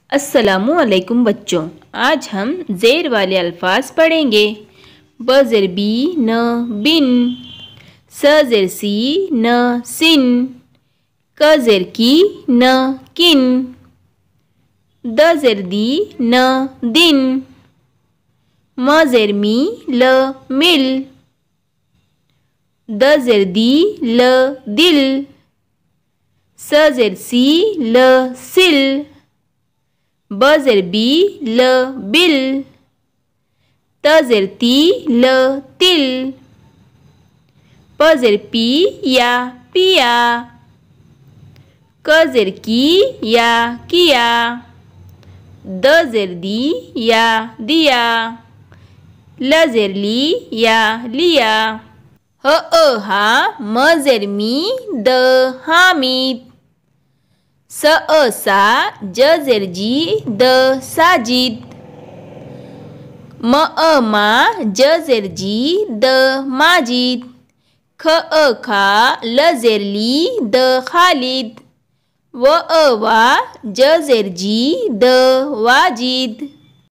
अस्सलामु अलैकुम बच्चों, आज हम ज़ेर वाले अल्फाज पढ़ेंगे। ब ज़ेर बी न बिन, स ज़ेर सी न सिन, क ज़ेर की न किन, द ज़ेर दी न दिन, म ज़ेर मी ल मिल, द ज़ेर दी ल दिल, स ज़ेर सी ल सिल, ब ज़ेर बी ल बिल, त ज़ेर ती ल तिल, प ज़ेर पी या पिया, क ज़ेर की या किया, द ज़ेर दी या दिया, ल ज़ेर ली या लिया। ह हा म ज़ेर मी द हामिद, स सा ज ज़ेर जी द साजिद, म मा ज ज़ेर जी द माजिद, ख खा ल ज़ेर ली द खालिद, व वा ज ज़ेर जी द वाजिद।